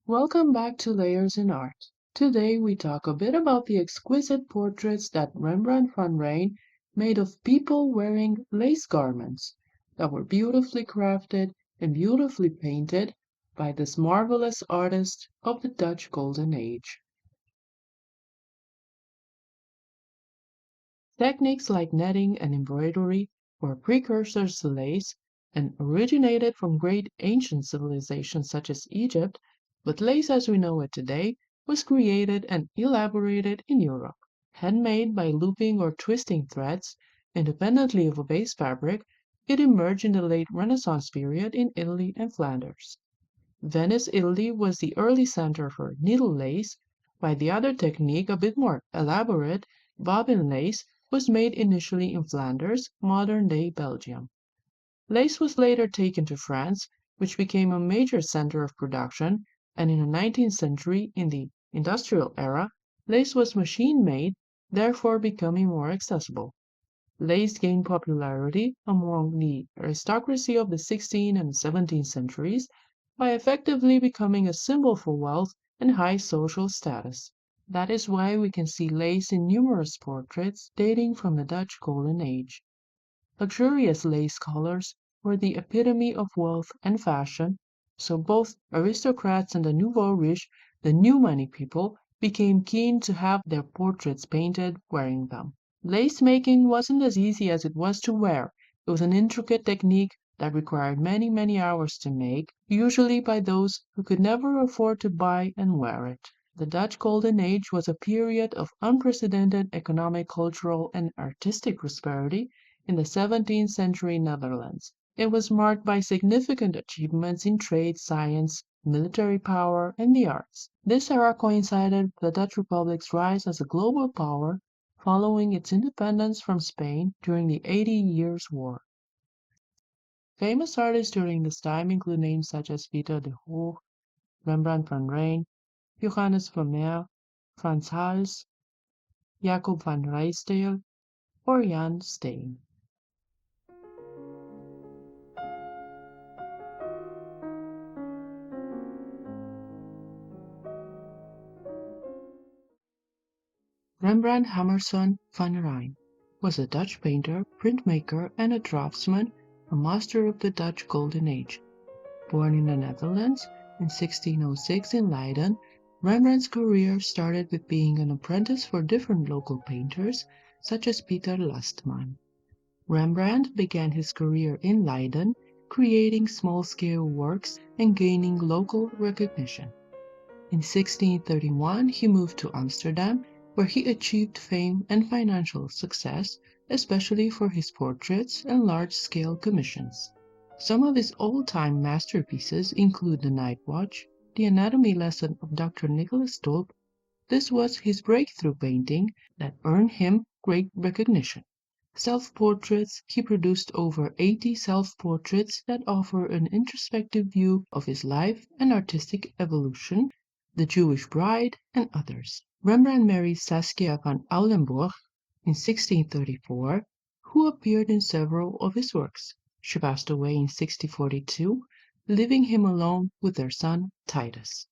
Welcome back to Layers in Art. Today we talk a bit about the exquisite portraits that Rembrandt van Rijn made of people wearing lace garments that were beautifully crafted and beautifully painted by this marvelous artist of the Dutch Golden Age. Techniques like netting and embroidery were precursors to lace and originated from great ancient civilizations such as Egypt, but lace as we know it today was created and elaborated in Europe. Handmade by looping or twisting threads, independently of a base fabric, it emerged in the late Renaissance period in Italy and Flanders. Venice, Italy was the early center for needle lace, while the other technique, a bit more elaborate, bobbin lace, was made initially in Flanders, modern-day Belgium. Lace was later taken to France, which became a major center of production, and in the 19th century, in the industrial era, lace was machine-made, therefore becoming more accessible. Lace gained popularity among the aristocracy of the 16th and 17th centuries by effectively becoming a symbol for wealth and high social status. That is why we can see lace in numerous portraits dating from the Dutch Golden Age. Luxurious lace collars were the epitome of wealth and fashion, so both aristocrats and the nouveau riche, the new money people, became keen to have their portraits painted wearing them. Lace making wasn't as easy as it was to wear. It was an intricate technique that required many hours to make, usually by those who could never afford to buy and wear it. The Dutch Golden Age was a period of unprecedented economic, cultural, and artistic prosperity in the 17th century Netherlands. It was marked by significant achievements in trade, science, military power, and the arts. This era coincided with the Dutch Republic's rise as a global power following its independence from Spain during the 80 Years' War. Famous artists during this time include names such as Pieter de Hoogh, Rembrandt van Rijn, Johannes Vermeer, Frans Hals, Jacob van Rijsdijk, or Jan Steen. Rembrandt Harmenszoon van Rijn was a Dutch painter, printmaker, and a draftsman, a master of the Dutch Golden Age. Born in the Netherlands in 1606 in Leiden, Rembrandt's career started with being an apprentice for different local painters, such as Pieter Lastman. Rembrandt began his career in Leiden, creating small-scale works and gaining local recognition. In 1631, he moved to Amsterdam, where he achieved fame and financial success, especially for his portraits and large-scale commissions. Some of his old-time masterpieces include The Night Watch, The Anatomy Lesson of Dr. Nicholas Tulp. This was his breakthrough painting that earned him great recognition. Self-portraits. He produced over 80 self-portraits that offer an introspective view of his life and artistic evolution, The Jewish Bride, and others. Rembrandt married Saskia van Uylenburgh in 1634, who appeared in several of his works. She passed away in 1642, leaving him alone with their son Titus.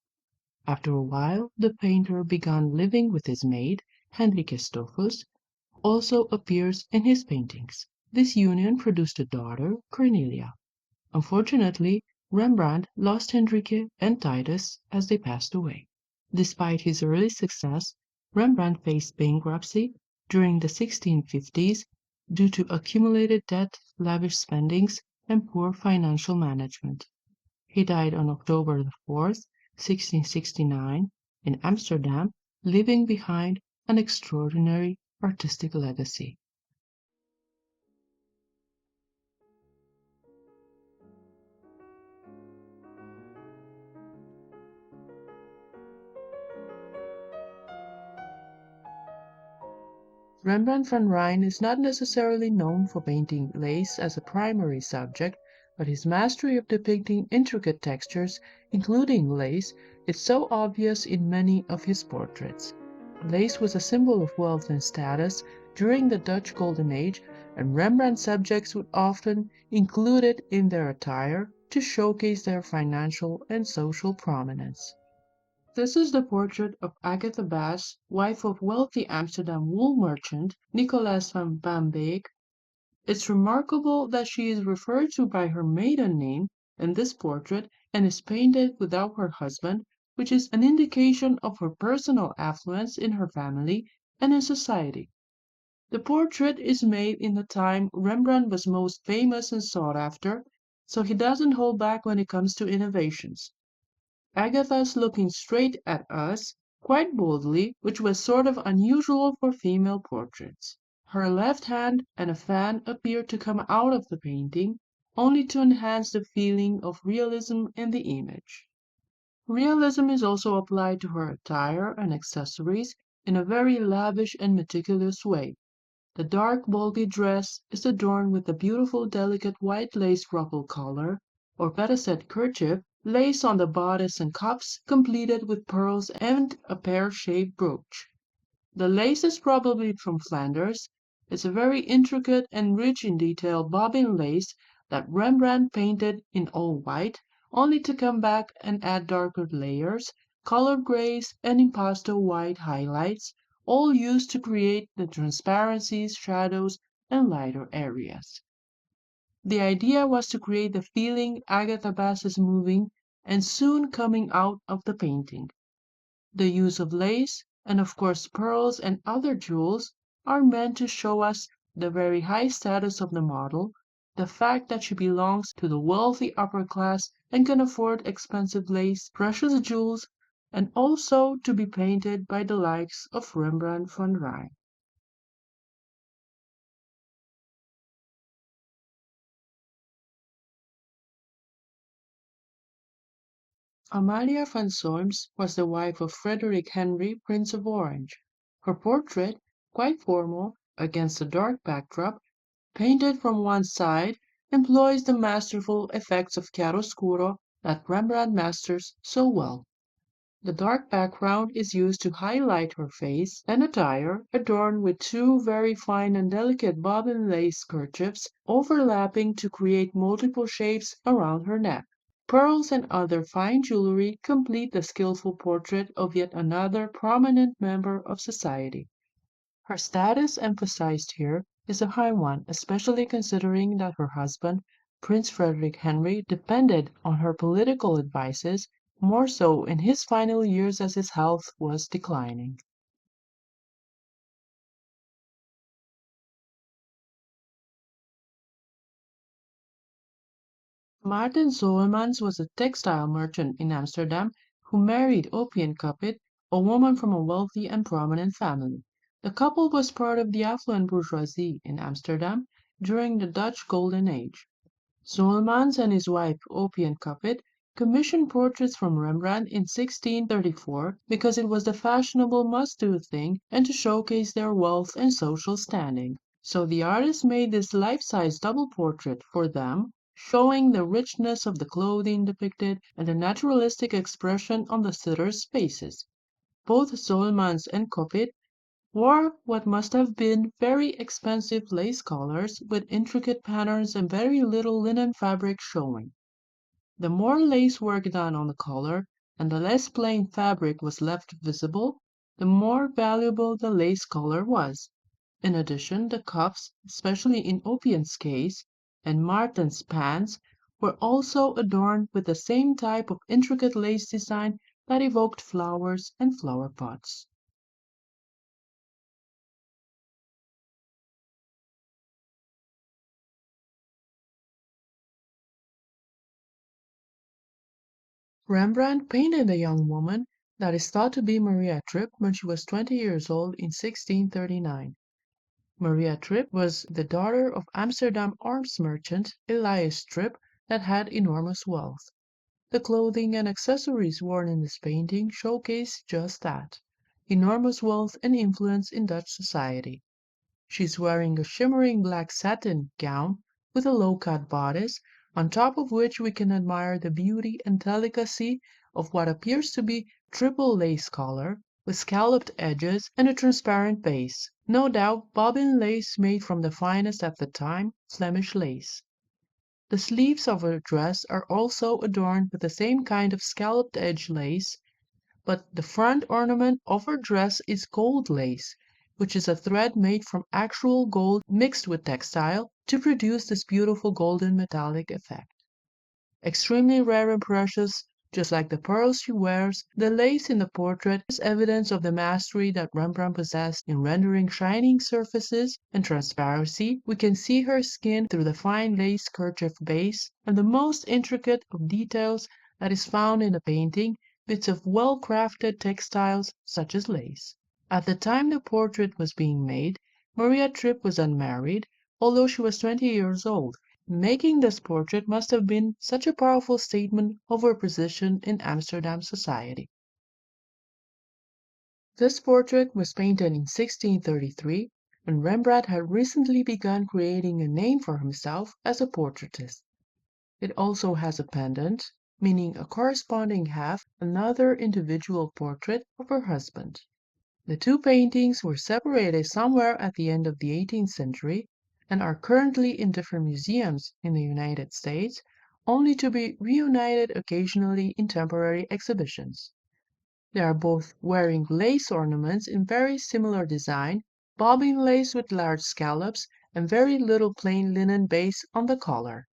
After a while, the painter began living with his maid, Hendrickje Stoffels, who also appears in his paintings. This union produced a daughter, Cornelia. Unfortunately, Rembrandt lost Hendrickje and Titus as they passed away. Despite his early success, Rembrandt faced bankruptcy during the 1650s due to accumulated debt, lavish spendings, and poor financial management. He died on October 4th, 1669, in Amsterdam, leaving behind an extraordinary artistic legacy. Rembrandt van Rijn is not necessarily known for painting lace as a primary subject, but his mastery of depicting intricate textures, including lace, is so obvious in many of his portraits. Lace was a symbol of wealth and status during the Dutch Golden Age, and Rembrandt subjects would often include it in their attire to showcase their financial and social prominence. This is the portrait of Agatha Bass, wife of wealthy Amsterdam wool merchant Nicolas van Bambeek. It's remarkable that she is referred to by her maiden name in this portrait and is painted without her husband, which is an indication of her personal affluence in her family and in society. The portrait is made in the time Rembrandt was most famous and sought after, so he doesn't hold back when it comes to innovations. Agatha's looking straight at us, quite boldly, which was sort of unusual for female portraits. Her left hand and a fan appear to come out of the painting, only to enhance the feeling of realism in the image. Realism is also applied to her attire and accessories in a very lavish and meticulous way. The dark bulky dress is adorned with a beautiful delicate white lace ruffle collar, or better said kerchief, lace on the bodice and cuffs, completed with pearls and a pear-shaped brooch. The lace is probably from Flanders. It's a very intricate and rich in detail bobbin lace that Rembrandt painted in all white, only to come back and add darker layers, colored grays, and impasto white highlights, all used to create the transparencies, shadows, and lighter areas. The idea was to create the feeling Agatha Bass is moving and soon coming out of the painting. The use of lace, and of course pearls and other jewels, are meant to show us the very high status of the model, the fact that she belongs to the wealthy upper class and can afford expensive lace, precious jewels, and also to be painted by the likes of Rembrandt van Rijn. Amalia van Solms was the wife of Frederick Henry, Prince of Orange. Her portrait, quite formal, against a dark backdrop, painted from one side, employs the masterful effects of chiaroscuro that Rembrandt masters so well. The dark background is used to highlight her face and attire, adorned with two very fine and delicate bobbin lace kerchiefs overlapping to create multiple shapes around her neck. Pearls and other fine jewelry complete the skillful portrait of yet another prominent member of society. Her status emphasized here is a high one, especially considering that her husband, Prince Frederick Henry, depended on her political advices, more so in his final years as his health was declining. Maarten Zoemans was a textile merchant in Amsterdam who married Opium Capit, a woman from a wealthy and prominent family. The couple was part of the affluent bourgeoisie in Amsterdam during the Dutch Golden Age. Zoelmans and his wife Opium Capit commissioned portraits from Rembrandt in 1634 because it was the fashionable must-do thing and to showcase their wealth and social standing. So the artist made this life-size double portrait for them, showing the richness of the clothing depicted and the naturalistic expression on the sitter's faces. Both Zoelmans and Capit wore what must have been very expensive lace collars with intricate patterns and very little linen fabric showing. The more lace work done on the collar, and the less plain fabric was left visible, the more valuable the lace collar was. In addition, the cuffs, especially in Opium's case, and Martin's pants, were also adorned with the same type of intricate lace design that evoked flowers and flower pots. Rembrandt painted a young woman that is thought to be Maria Tripp when she was 20 years old in 1639. Maria Tripp was the daughter of Amsterdam arms merchant Elias Tripp that had enormous wealth. The clothing and accessories worn in this painting showcase just that, enormous wealth and influence in Dutch society. She's wearing a shimmering black satin gown with a low-cut bodice, on top of which we can admire the beauty and delicacy of what appears to be triple lace collar, with scalloped edges and a transparent base, no doubt bobbin lace made from the finest at the time, Flemish lace. The sleeves of her dress are also adorned with the same kind of scalloped edge lace, but the front ornament of her dress is gold lace, which is a thread made from actual gold mixed with textile to produce this beautiful golden metallic effect. Extremely rare and precious, just like the pearls she wears, the lace in the portrait is evidence of the mastery that Rembrandt possessed in rendering shining surfaces and transparency. We can see her skin through the fine lace kerchief base, and the most intricate of details that is found in the painting, bits of well-crafted textiles such as lace. At the time the portrait was being made, Maria Tripp was unmarried, although she was 20 years old. Making this portrait must have been such a powerful statement of her position in Amsterdam society. This portrait was painted in 1633, when Rembrandt had recently begun creating a name for himself as a portraitist. It also has a pendant, meaning a corresponding half, another individual portrait of her husband. The two paintings were separated somewhere at the end of the 18th century and are currently in different museums in the United States, only to be reunited occasionally in temporary exhibitions. They are both wearing lace ornaments in very similar design, bobbin lace with large scallops and very little plain linen base on the collar.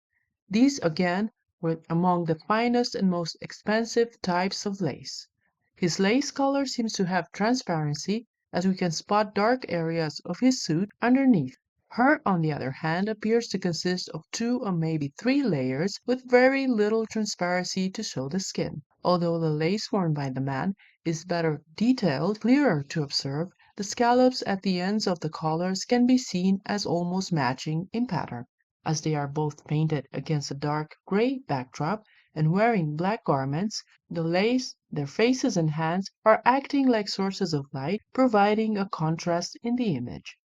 These again were among the finest and most expensive types of lace. His lace collar seems to have transparency, as we can spot dark areas of his suit underneath. Her, on the other hand, appears to consist of 2 or maybe 3 layers with very little transparency to show the skin. Although the lace worn by the man is better detailed, clearer to observe, the scallops at the ends of the collars can be seen as almost matching in pattern. As they are both painted against a dark gray backdrop and wearing black garments, the lace, their faces and hands are acting like sources of light, providing a contrast in the image.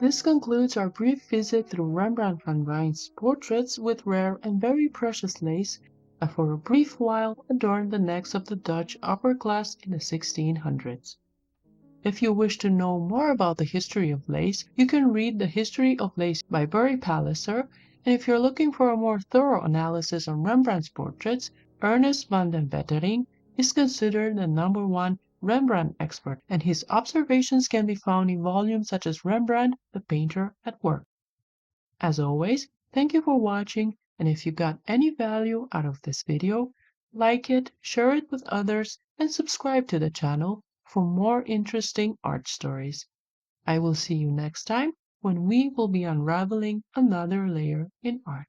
This concludes our brief visit through Rembrandt van Rijn's portraits with rare and very precious lace that for a brief while adorned the necks of the Dutch upper class in the 1600s. If you wish to know more about the history of lace, you can read The History of Lace by Bury Palliser, and if you're looking for a more thorough analysis on Rembrandt's portraits, Ernest van den Bettering is considered the #1 Rembrandt expert, and his observations can be found in volumes such as Rembrandt, the Painter at Work. As always, thank you for watching, and if you got any value out of this video, like it, share it with others, and subscribe to the channel for more interesting art stories. I will see you next time when we will be unraveling another layer in art.